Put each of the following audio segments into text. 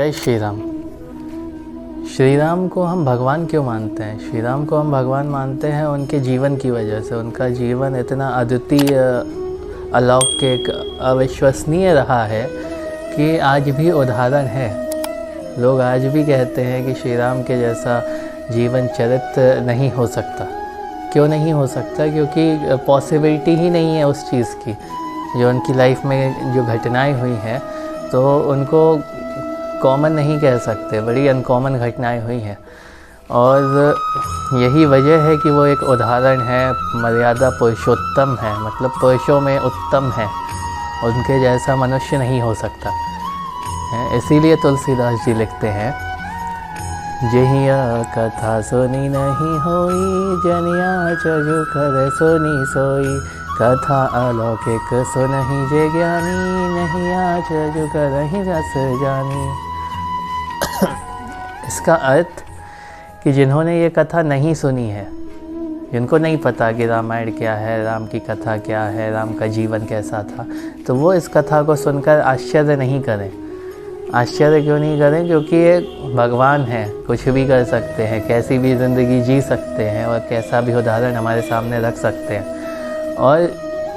जय श्री राम। श्री राम को हम भगवान क्यों मानते हैं? श्री राम को हम भगवान मानते हैं उनके जीवन की वजह से। उनका जीवन इतना अद्वितीय, अलौकिक, अविश्वसनीय रहा है कि आज भी उदाहरण है। लोग आज भी कहते हैं कि श्री राम के जैसा जीवन चरित्र नहीं हो सकता। क्यों नहीं हो सकता? क्योंकि पॉसिबिलिटी ही नहीं है उस चीज़ की। जो उनकी लाइफ में जो घटनाएं हुई हैं तो उनको कॉमन नहीं कह सकते, बड़ी अनकॉमन घटनाएं हुई हैं। और यही वजह है कि वो एक उदाहरण है, मर्यादा पुरुषोत्तम है, मतलब पुरुषों में उत्तम है। उनके जैसा मनुष्य नहीं हो सकता है। इसीलिए तुलसीदास जी लिखते हैं, जहिया कथा सुनी नहीं होई, जनिया चजु कर सुनी सोई। कथा अलौकिक सुनहि जे ज्ञानी, नहीं आज जो करहि रस जानी। इसका अर्थ कि जिन्होंने ये कथा नहीं सुनी है, जिनको नहीं पता कि रामायण क्या है, राम की कथा क्या है, राम का जीवन कैसा था, तो वो इस कथा को सुनकर आश्चर्य नहीं करें। आश्चर्य क्यों नहीं करें? क्योंकि ये भगवान है, कुछ भी कर सकते हैं, कैसी भी ज़िंदगी जी सकते हैं और कैसा भी उदाहरण हमारे सामने रख सकते हैं। और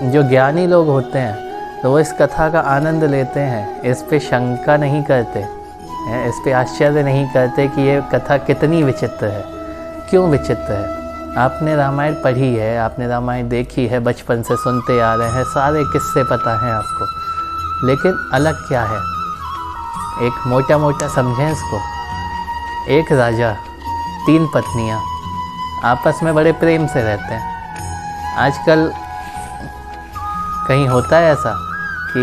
जो ज्ञानी लोग होते हैं तो वो इस कथा का आनंद लेते हैं, इस पे शंका नहीं करते हैं, इस पे आश्चर्य नहीं करते कि ये कथा कितनी विचित्र है, क्यों विचित्र है। आपने रामायण पढ़ी है, आपने रामायण देखी है, बचपन से सुनते आ रहे हैं, सारे किस्से पता हैं आपको, लेकिन अलग क्या है? एक मोटा मोटा समझें इसको। एक राजा, 3 पत्नियां आपस में बड़े प्रेम से रहते हैं। आजकल कहीं होता है ऐसा कि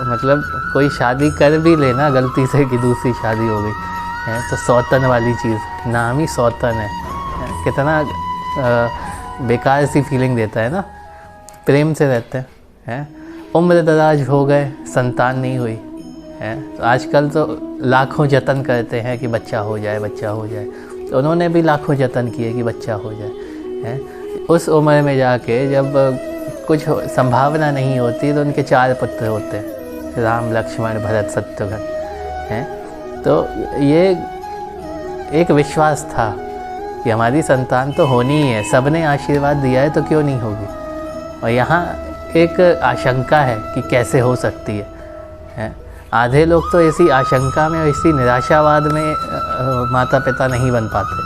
मतलब कोई शादी कर भी लेना गलती से कि दूसरी शादी हो गई है तो सौतन वाली चीज़, नाम ही सौतन है, कितना बेकार सी फीलिंग देता है ना। प्रेम से रहते हैं, उम्र दराज हो गए, संतान नहीं हुई है, तो आजकल तो लाखों जतन करते हैं कि बच्चा हो जाए, बच्चा हो जाए। तो उन्होंने भी लाखों जतन किए कि बच्चा हो जाए है। उस उम्र में जाके जब कुछ संभावना नहीं होती तो उनके 4 पुत्र होते हैं, राम, लक्ष्मण, भरत, शत्रुघ्न हैं। तो ये एक विश्वास था कि हमारी संतान तो होनी ही है, सबने आशीर्वाद दिया है तो क्यों नहीं होगी। और यहाँ एक आशंका है कि कैसे हो सकती है। आधे लोग तो इसी आशंका में और इसी निराशावाद में माता पिता नहीं बन पाते,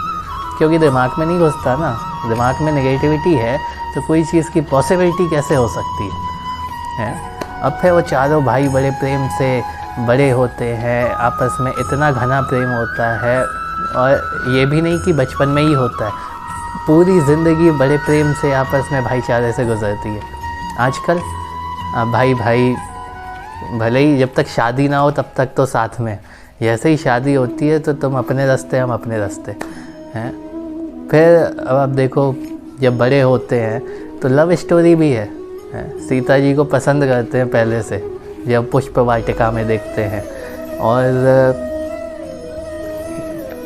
क्योंकि दिमाग में नहीं घुसता ना। दिमाग में नेगेटिविटी है तो कोई चीज़ की पॉसिबिलिटी कैसे हो सकती है। अब फिर वो चारों भाई बड़े प्रेम से बड़े होते हैं, आपस में इतना घना प्रेम होता है। और ये भी नहीं कि बचपन में ही होता है, पूरी ज़िंदगी बड़े प्रेम से आपस में भाईचारे से गुजरती है। आजकल भाई भाई भले ही जब तक शादी ना हो तब तक तो साथ में, जैसे ही शादी होती है तो तुम अपने रास्ते, हम अपने रास्ते हैं। फिर अब आप देखो, जब बड़े होते हैं तो लव स्टोरी भी है। सीता जी को पसंद करते हैं पहले से, जब पुष्प वाटिका में देखते हैं, और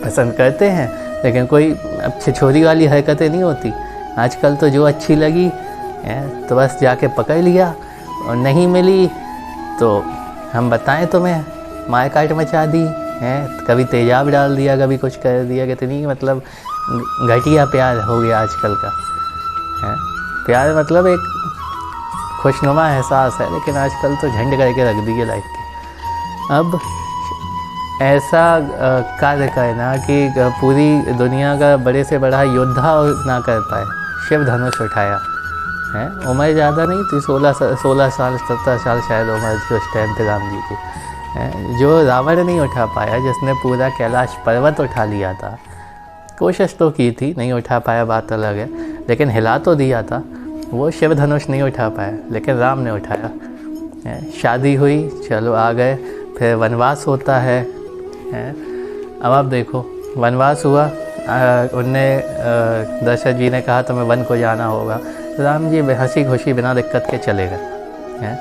पसंद करते हैं, लेकिन कोई अब छिछोरी वाली हरकतें नहीं होती। आजकल तो जो अच्छी लगी तो बस जाके पकड़ लिया, और नहीं मिली तो हम बताएं तुम्हें, मार काट मचा दी है, कभी तेजाब डाल दिया, कभी कुछ कर दिया। कितनी मतलब घटिया प्यार हो गया आजकल का है। प्यार मतलब एक खुशनुमा एहसास है, लेकिन आजकल तो झंड करके रख दी है लाइफ की। अब ऐसा कार्य करना कि पूरी दुनिया का बड़े से बड़ा योद्धा ना कर पाए, शिव धनुष उठाया है। उम्र ज़्यादा नहीं थी, 16 साल 17 साल शायद उम्र थी उस टाइम पे राम जी की। जो रावण नहीं उठा पाया, जिसने पूरा कैलाश पर्वत उठा लिया था, कोशिश तो की थी, नहीं उठा पाया बात अलग है, लेकिन हिला तो दिया था। वो शिव धनुष नहीं उठा पाया, लेकिन राम ने उठाया। शादी हुई, चलो आ गए, फिर वनवास होता है। अब आप देखो, वनवास हुआ, उनने दशरथ जी ने कहा तुम्हें वन को जाना होगा, राम जी हंसी खुशी बिना दिक्कत के चले गए।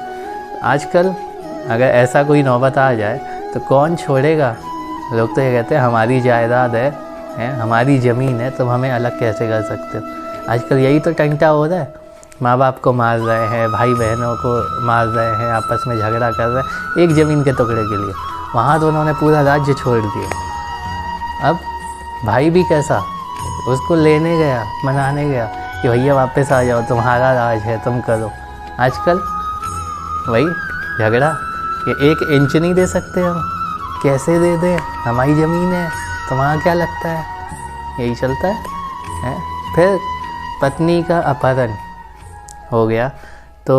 आजकल अगर ऐसा कोई नौबत आ जाए तो कौन छोड़ेगा? लोग तो ये कहते हैं हमारी जायदाद है, हमारी ज़मीन है, तुम हमें अलग कैसे कर सकते हो। आजकल यही तो टंटा हो रहा है। माँ बाप को मार रहे हैं, भाई बहनों को मार रहे हैं, आपस में झगड़ा कर रहे हैं एक ज़मीन के टुकड़े के लिए। वहाँ तो उन्होंने पूरा राज्य छोड़ दिया। अब भाई भी कैसा, उसको लेने गया, मनाने गया कि भैया वापस आ जाओ, तुम्हारा राज है, तुम करो। आजकल वही झगड़ा, ये 1 इंच नहीं दे सकते हम, कैसे दे दें, हमारी ज़मीन है, तुम्हारा क्या लगता है, यही चलता है। फिर पत्नी का अपहरण हो गया तो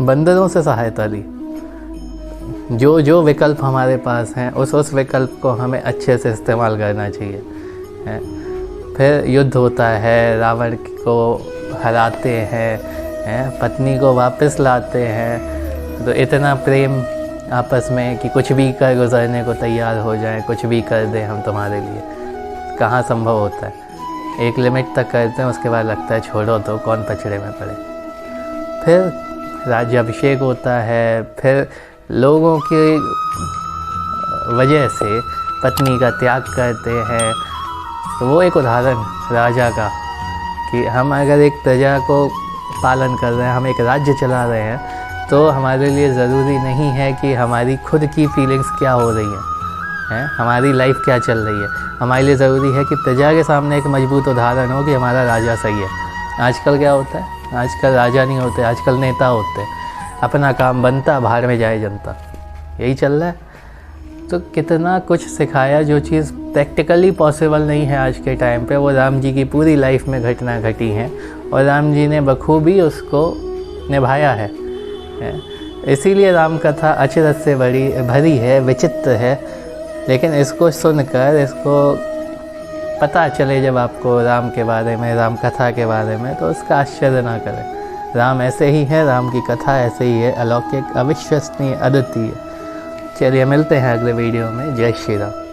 बंदरों से सहायता ली। जो विकल्प हमारे पास हैं उस विकल्प को हमें अच्छे से इस्तेमाल करना चाहिए, है। फिर युद्ध होता है, रावण को हराते हैं, पत्नी को वापस लाते हैं। तो इतना प्रेम आपस में कि कुछ भी कर गुजरने को तैयार हो जाए, कुछ भी कर दें हम तुम्हारे लिए, कहाँ संभव होता है। एक लिमिट तक करते हैं, उसके बाद लगता है छोड़ो तो कौन पचड़े में पड़े। फिर राज्याभिषेक होता है, फिर लोगों की वजह से पत्नी का त्याग करते हैं। तो वो एक उदाहरण राजा का कि हम अगर एक प्रजा को पालन कर रहे हैं, हम एक राज्य चला रहे हैं, तो हमारे लिए ज़रूरी नहीं है कि हमारी खुद की फीलिंग्स क्या हो रही हैं, हमारी लाइफ क्या चल रही है। हमारे लिए ज़रूरी है कि प्रजा के सामने एक मजबूत उदाहरण हो कि हमारा राजा सही है। आजकल क्या होता है, आजकल राजा नहीं होते, आजकल नेता होते हैं, अपना काम बनता, बाहर में जाए जनता, यही चल रहा है। तो कितना कुछ सिखाया, जो चीज़ प्रैक्टिकली पॉसिबल नहीं है आज के टाइम पे, वो राम जी की पूरी लाइफ में घटना घटी हैं और राम जी ने बखूबी उसको निभाया है। इसीलिए राम कथा अचरज से भरी है, विचित्र है। लेकिन इसको सुनकर, इसको पता चले जब आपको राम के बारे में, राम कथा के बारे में, तो उसका आश्चर्य ना करें। राम ऐसे ही है, राम की कथा ऐसे ही है, अलौकिक, अविश्वसनीय, अद्वितीय। चलिए मिलते हैं अगले वीडियो में। जय श्री राम।